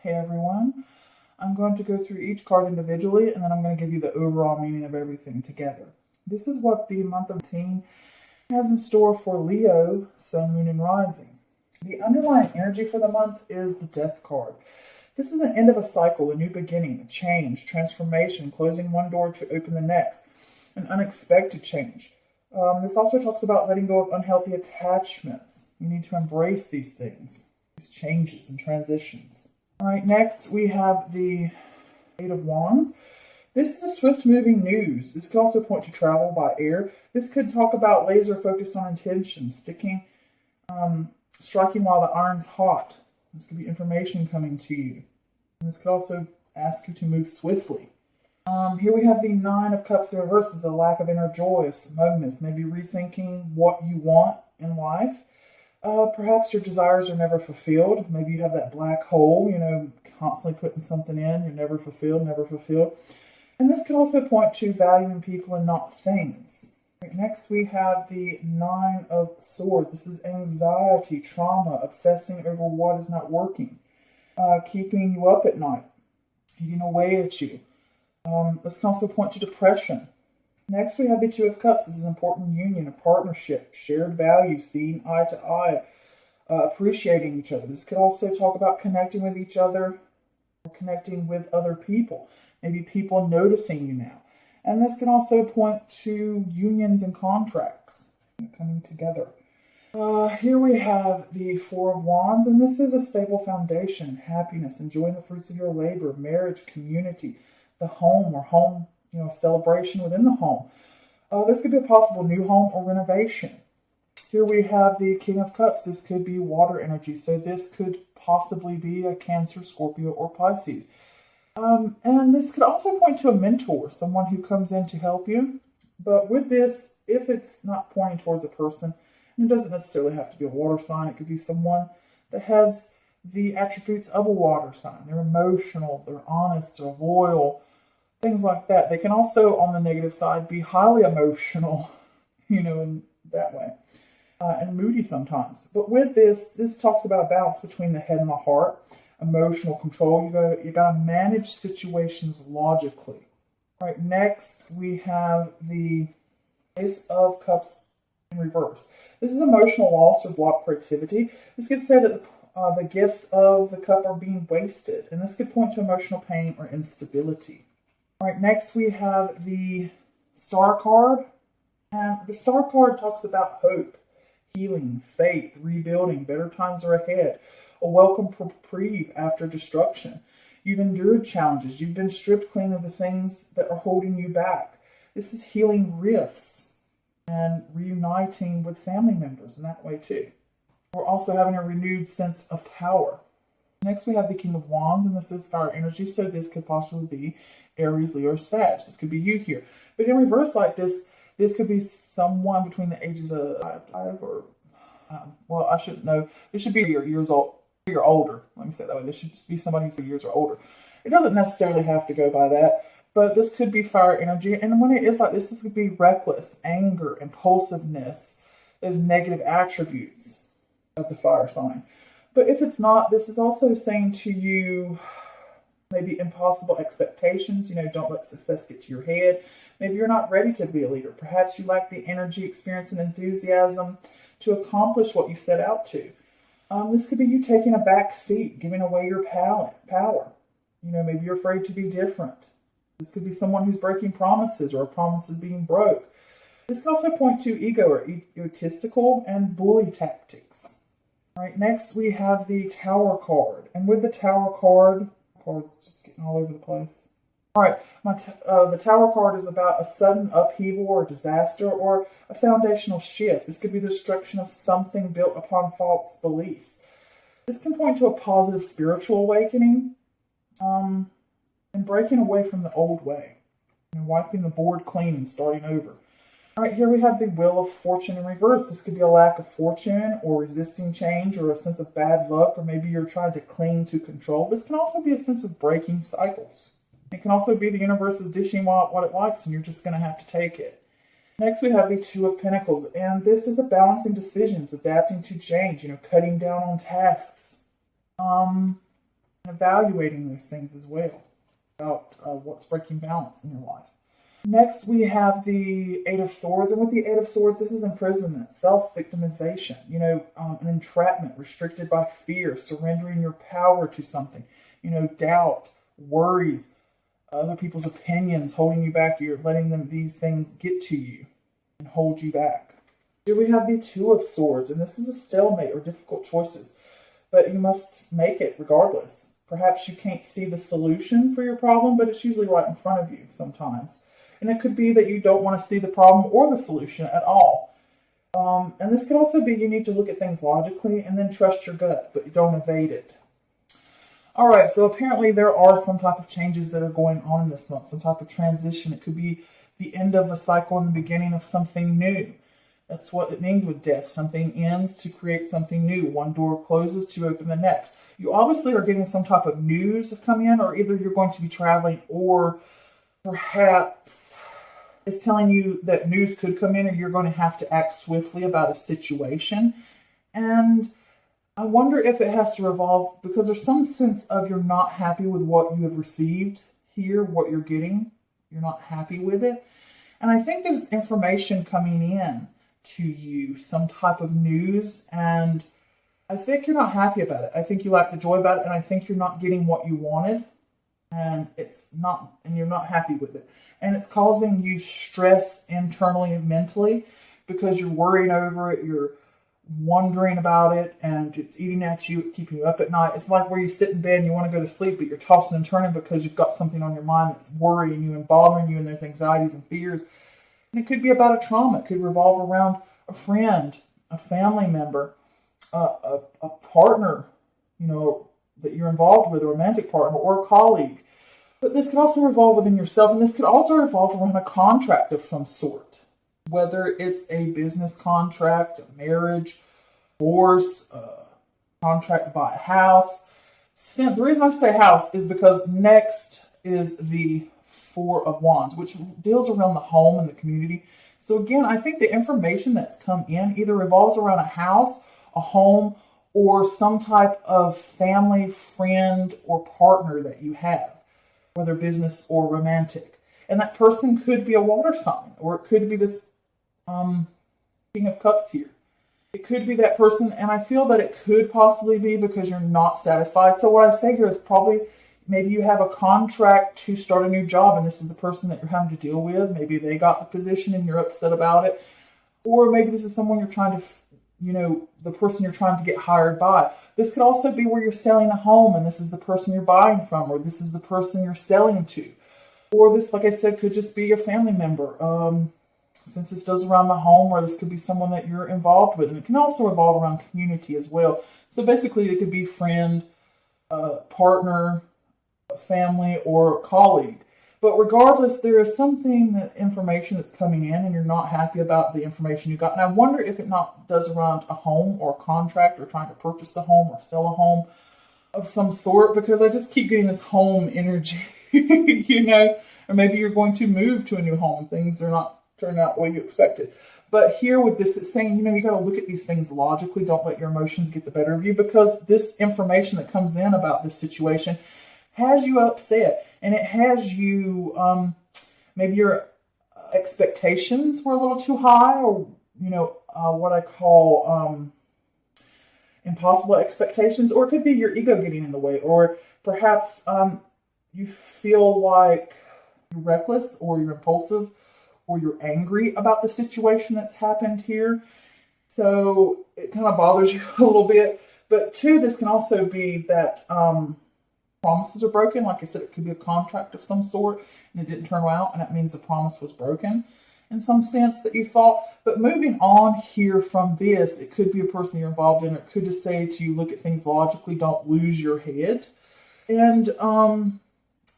Hey everyone, I'm going to go through each card individually and then I'm going to give you the overall meaning of everything together. This is what the month of teen has in store for Leo, Sun, Moon, and Rising. The underlying energy for the month is the Death card. This is an end of a cycle, a new beginning, a change, transformation, closing one door to open the next, an unexpected change. This also talks about letting go of unhealthy attachments. You need to embrace these things, these changes and transitions. All right, next we have the Eight of Wands. This is a swift-moving news. This could also point to travel by air. This could talk about laser focus on intention, striking while the iron's hot. This could be information coming to you. And this could also ask you to move swiftly. Here we have the Nine of Cups in reverse. This is a lack of inner joy, a smugness, maybe rethinking what you want in life. Perhaps your desires are never fulfilled. Maybe you have that black hole, constantly putting something in. You're never fulfilled, never fulfilled. And this could also point to valuing people and not things. Right, next we have the Nine of Swords. This is anxiety, trauma, obsessing over what is not working, keeping you up at night, eating away at you. This can also point to depression. Next, we have the Two of Cups. This is an important union, a partnership, shared values, seeing eye to eye, appreciating each other. This could also talk about connecting with each other or connecting with other people. Maybe people noticing you now. And this can also point to unions and contracts coming together. Here we have the Four of Wands, and this is a stable foundation, happiness, enjoying the fruits of your labor, marriage, community, the home or home, celebration within the home. This could be a possible new home or renovation. Here we have the King of Cups. This could be water energy. So this could possibly be a Cancer, Scorpio, or Pisces. And this could also point to a mentor, someone who comes in to help you. But with this, if it's not pointing towards a person, and it doesn't necessarily have to be a water sign. It could be someone that has the attributes of a water sign. They're emotional, they're honest, they're loyal, things like that. They can also, on the negative side, be highly emotional, in that way, and moody sometimes. But with this talks about a balance between the head and the heart, emotional control. You gotta manage situations logically. All right, next we have the Ace of Cups in reverse. This is emotional loss or blocked creativity. This could say that the gifts of the cup are being wasted, and this could point to emotional pain or instability. All right, next we have the Star card, and the Star card talks about hope, healing, faith, rebuilding, better times are ahead, a welcome reprieve after destruction. You've endured challenges, you've been stripped clean of the things that are holding you back. This is healing rifts and reuniting with family members in that way too. We're also having a renewed sense of power. Next we have the King of Wands, and this is fire energy, so this could possibly be Aries, Leo, or Sag. This could be you here. But in reverse like this could be someone between the ages of 5 or, I shouldn't know. It should be years old. You're older. Let me say it that way. This should just be somebody who's years or older. It doesn't necessarily have to go by that, but this could be fire energy. And when it is like this could be reckless, anger, impulsiveness, those negative attributes of the fire sign. But if it's not, this is also saying to you maybe impossible expectations. Don't let success get to your head. Maybe you're not ready to be a leader. Perhaps you lack the energy, experience, and enthusiasm to accomplish what you set out to. This could be you taking a back seat, giving away your power. Maybe you're afraid to be different. This could be someone who's breaking promises or a promise is being broke. This could also point to ego or egotistical and bully tactics. All right, next we have the Tower card. And with the Tower card, cards just getting all over the place. All right, the Tower card is about a sudden upheaval or disaster or a foundational shift. This could be the destruction of something built upon false beliefs. This can point to a positive spiritual awakening and breaking away from the old way, wiping the board clean and starting over. All right, here we have the Wheel of Fortune in reverse. This could be a lack of fortune or resisting change or a sense of bad luck, or maybe you're trying to cling to control. This can also be a sense of breaking cycles. It can also be the universe is dishing out what it likes and you're just going to have to take it. Next we have the Two of Pentacles, and this is a balancing decisions, adapting to change, cutting down on tasks, and evaluating those things as well about what's breaking balance in your life. Next, we have the Eight of Swords. And with the Eight of Swords, this is imprisonment, self-victimization, an entrapment, restricted by fear, surrendering your power to something, doubt, worries, other people's opinions holding you back. You're letting these things get to you and hold you back. Here we have the Two of Swords, and this is a stalemate or difficult choices, but you must make it regardless. Perhaps you can't see the solution for your problem, but it's usually right in front of you sometimes. And it could be that you don't want to see the problem or the solution at all. And this could also be you need to look at things logically and then trust your gut, but you don't evade it. All right, so apparently there are some type of changes that are going on in this month, some type of transition. It could be the end of a cycle and the beginning of something new. That's what it means with death. Something ends to create something new. One door closes to open the next. You obviously are getting some type of news coming in, or either you're going to be traveling, or perhaps it's telling you that news could come in, or you're going to have to act swiftly about a situation. And I wonder if it has to revolve, because there's some sense of you're not happy with what you have received here, what you're getting. You're not happy with it. And I think there's information coming in to you, some type of news, and I think you're not happy about it. I think you lack the joy about it, and I think you're not getting what you wanted, and you're not happy with it. And it's causing you stress internally and mentally because you're worrying over it, you're wondering about it, and it's eating at you, it's keeping you up at night. It's like where you sit in bed and you want to go to sleep, but you're tossing and turning because you've got something on your mind that's worrying you and bothering you, and there's anxieties and fears. And it could be about a trauma. It could revolve around a friend, a family member, a partner, that you're involved with, a romantic partner, or a colleague. But this could also revolve within yourself, and this could also revolve around a contract of some sort. Whether it's a business contract, a marriage, divorce, a contract to buy a house. The reason I say house is because next is the Four of Wands, which deals around the home and the community. So again, I think the information that's come in either revolves around a house, a home, or some type of family, friend, or partner that you have, whether business or romantic. And that person could be a water sign, or it could be this King of Cups here. It could be that person, and I feel that it could possibly be because you're not satisfied. So what I say here is probably maybe you have a contract to start a new job, and this is the person that you're having to deal with. Maybe they got the position and you're upset about it. Or maybe this is someone you're trying to, the person you're trying to get hired by. This could also be where you're selling a home, and this is the person you're buying from, or this is the person you're selling to. Or this, like I said, could just be a family member. Since this does around the home, or this could be someone that you're involved with. And it can also revolve around community as well. So basically it could be friend, partner, family, or colleague. But regardless, there is information that's coming in, and you're not happy about the information you got. And I wonder if it not does around a home or a contract, or trying to purchase a home or sell a home of some sort, because I just keep getting this home energy, or maybe you're going to move to a new home. Things are not turning out the way you expected. But here with this, it's saying, you got to look at these things logically. Don't let your emotions get the better of you, because this information that comes in about this situation has you upset, and it has you, maybe your expectations were a little too high, or, what I call impossible expectations, or it could be your ego getting in the way, or perhaps you feel like you're reckless, or you're impulsive, or you're angry about the situation that's happened here. So it kind of bothers you a little bit. But two, this can also be that promises are broken. Like I said, it could be a contract of some sort, and it didn't turn out, and that means the promise was broken in some sense that you thought. But moving on here from this, it could be a person you're involved in, or it could just say to you, look at things logically, don't lose your head. And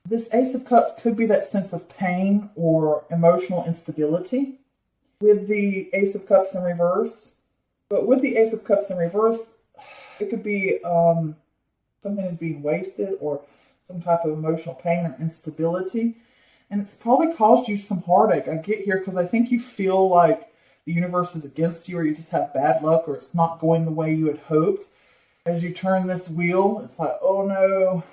this Ace of Cups could be that sense of pain or emotional instability with the Ace of Cups in reverse. But with the Ace of Cups in reverse, it could be something is being wasted, or some type of emotional pain or instability. And it's probably caused you some heartache. I get here because I think you feel like the universe is against you, or you just have bad luck, or it's not going the way you had hoped. As you turn this wheel, it's like, oh no,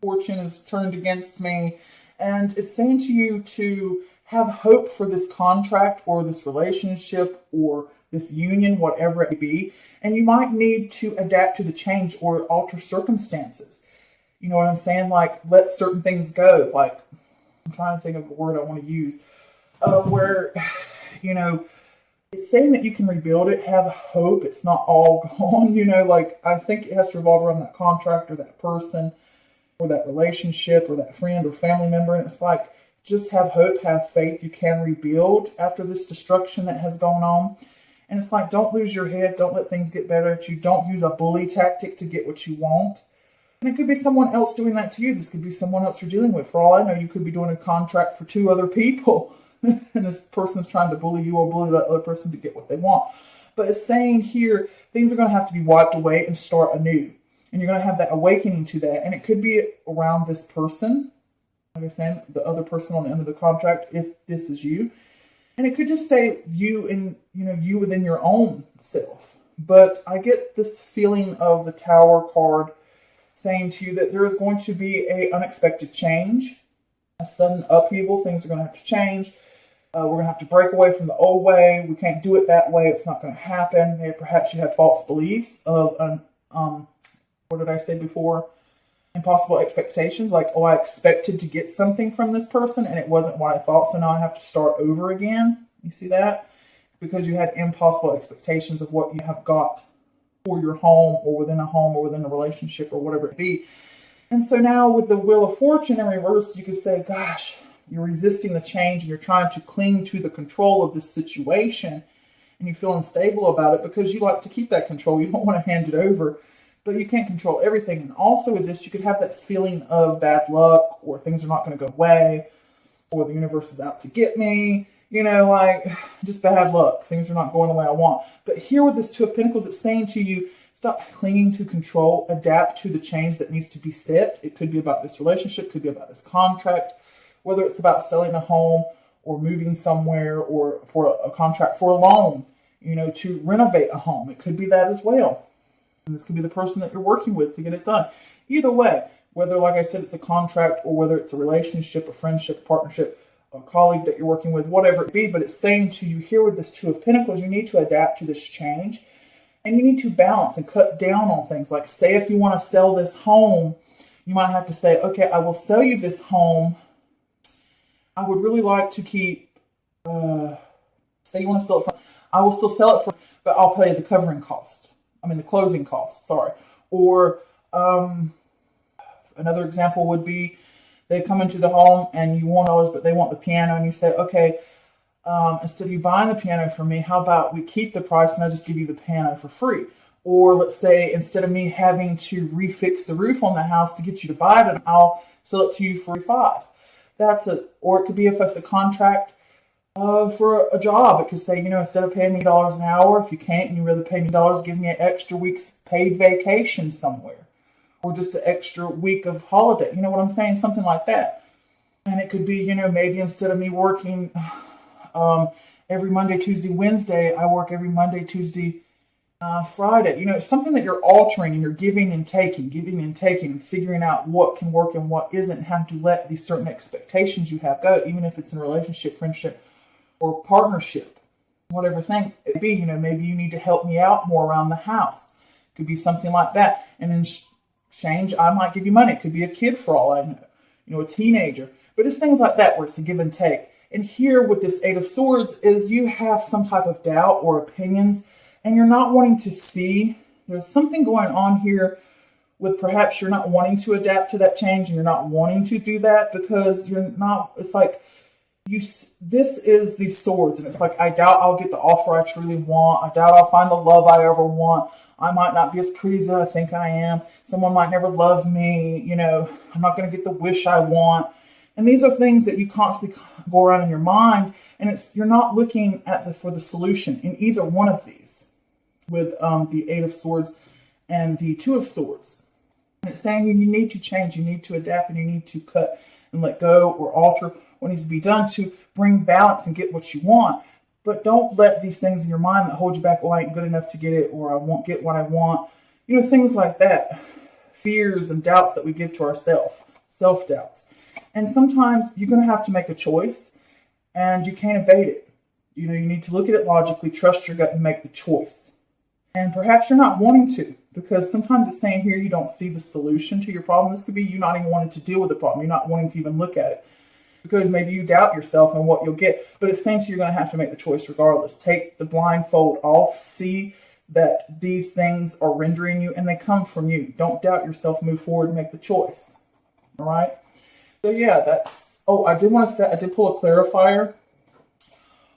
fortune is turned against me. And it's saying to you to have hope for this contract or this relationship or this union, whatever it may be. And you might need to adapt to the change or alter circumstances. You know what I'm saying? Like, let certain things go. Like, I'm trying to think of a word I want to use. Where, you know, it's saying that you can rebuild it, have hope. It's not all gone, you know, like, I think it has to revolve around that contract or that person or that relationship or that friend or family member. And it's like, just have hope, have faith. You can rebuild after this destruction that has gone on. And it's like, don't lose your head. Don't let things get better at you. Don't use a bully tactic to get what you want. And it could be someone else doing that to you. This could be someone else you're dealing with. For all I know, you could be doing a contract for 2 other people. And this person's trying to bully you or bully that other person to get what they want. But it's saying here, things are going to have to be wiped away and start anew. And you're going to have that awakening to that. And it could be around this person. Like I said, the other person on the end of the contract, if this is you. And it could just say you and, you know, you within your own self. But I get this feeling of the Tower card saying to you that there is going to be an unexpected change, a sudden upheaval. Things are going to have to change. We're going to have to break away from the old way. We can't do it that way. It's not going to happen. Maybe perhaps you had false beliefs of, what did I say before? Impossible expectations. Like, oh, I expected to get something from this person and it wasn't what I thought. So now I have to start over again. You see that? Because you had impossible expectations of what you have got for your home or within a relationship or whatever it be. And so now with the Wheel of Fortune in reverse, you could say, gosh, you're resisting the change and you're trying to cling to the control of this situation and you feel unstable about it because you like to keep that control. You don't want to hand it over, but you can't control everything. And also with this, you could have that feeling of bad luck or things are not going to go away or the universe is out to get me. You know, like, just bad luck. Things are not going the way I want. But here with this Two of Pentacles, it's saying to you, stop clinging to control, adapt to the change that needs to be set. It could be about this relationship, could be about this contract, whether it's about selling a home or moving somewhere or for a contract for a loan, you know, to renovate a home. It could be that as well. And this could be the person that you're working with to get it done. Either way, whether, like I said, it's a contract or whether it's a relationship, a friendship, a partnership, a colleague that you're working with, whatever it be, but it's saying to you here with this Two of Pentacles, you need to adapt to this change and you need to balance and cut down on things. Like, say if you want to sell this home, you might have to say, okay, I will sell you this home. I would really like to keep, say you want to sell it for, I will still sell it for, but I'll pay the the closing costs, sorry. Or another example would be, they come into the home and you want $1, but they want the piano. And you say, okay, instead of you buying the piano for me, how about we keep the price and I just give you the piano for free? Or let's say, instead of me having to refix the roof on the house to get you to buy it, I'll sell it to you for $5. Or it could be if it's a contract for a job. It could say, you know, instead of paying me $1 an hour, if you can't and you rather pay me $, give me an extra week's paid vacation somewhere. Or just an extra week of holiday. You know what I'm saying? Something like that. And it could be, you know, maybe instead of me working every Monday, Tuesday, Wednesday, I work every Monday, Tuesday, Friday. You know, it's something that you're altering and you're giving and taking, and figuring out what can work and what isn't, and having to let these certain expectations you have go, even if it's in a relationship, friendship, or partnership. Whatever thing it be, you know, maybe you need to help me out more around the house. It could be something like that. And then change, I might give you money. It could be a kid for all I know, you know, a teenager. But it's things like that where it's a give and take. And here with this Eight of Swords is you have some type of doubt or opinions and you're not wanting to see. There's something going on here with perhaps you're not wanting to adapt to that change and you're not wanting to do that because you're not, it's like, this is these swords and it's like, I doubt I'll get the offer I truly want. I doubt I'll find the love I ever want. I might not be as pretty as I think I am. Someone might never love me. You know, I'm not going to get the wish I want. And these are things that you constantly go around in your mind. And you're not looking at for the solution in either one of these with the Eight of Swords and the Two of Swords. And it's saying you need to change, you need to adapt, and you need to cut and let go or alter what needs to be done to bring balance and get what you want. But don't let these things in your mind that hold you back, oh, I ain't good enough to get it, or I won't get what I want. You know, things like that. Fears and doubts that we give to ourselves. self-doubts. And sometimes you're going to have to make a choice and you can't evade it. You know, you need to look at it logically, trust your gut, and make the choice. And perhaps you're not wanting to, because sometimes it's saying here you don't see the solution to your problem. This could be you not even wanting to deal with the problem. You're not wanting to even look at it because maybe you doubt yourself and what you'll get. But it's saying to you, you're going to have to make the choice regardless. Take the blindfold off. See that these things are rendering you and they come from you. Don't doubt yourself. Move forward and make the choice. All right? So yeah, that's... Oh, I did want to say, I did pull a clarifier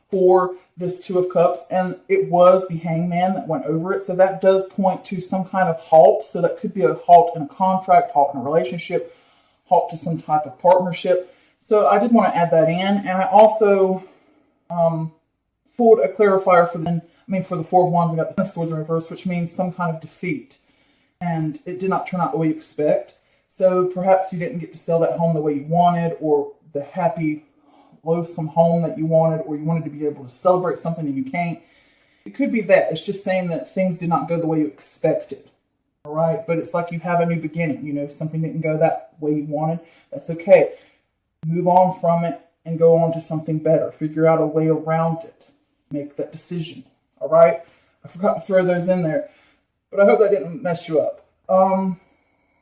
for this Two of Cups, and it was the Hangman that went over it. So that does point to some kind of halt. So that could be a halt in a contract, halt in a relationship, halt to some type of partnership. So I did want to add that in. And I also pulled a clarifier for the Four of Wands and got the Ten of Swords in reverse, which means some kind of defeat. And it did not turn out the way you expect. So perhaps you didn't get to sell that home the way you wanted, or the happy, loathsome home that you wanted, or you wanted to be able to celebrate something and you can't. It could be that. It's just saying that things did not go the way you expected. All right? But it's like you have a new beginning. You know, if something didn't go that way you wanted, that's okay. Move on from it and go on to something better. Figure out a way around it. Make that decision. All right? I forgot to throw those in there, but I hope that didn't mess you up.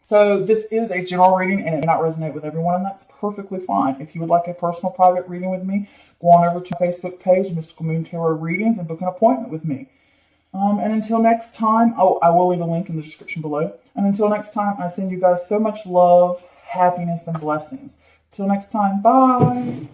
So this is a general reading and it may not resonate with everyone, and that's perfectly fine. If you would like a personal private reading with me, go on over to my Facebook page, Mystical Moon Tarot Readings, and book an appointment with me. And until next time, I will leave a link in the description below. And until next time, I send you guys so much love, happiness, and blessings. Till next time, bye.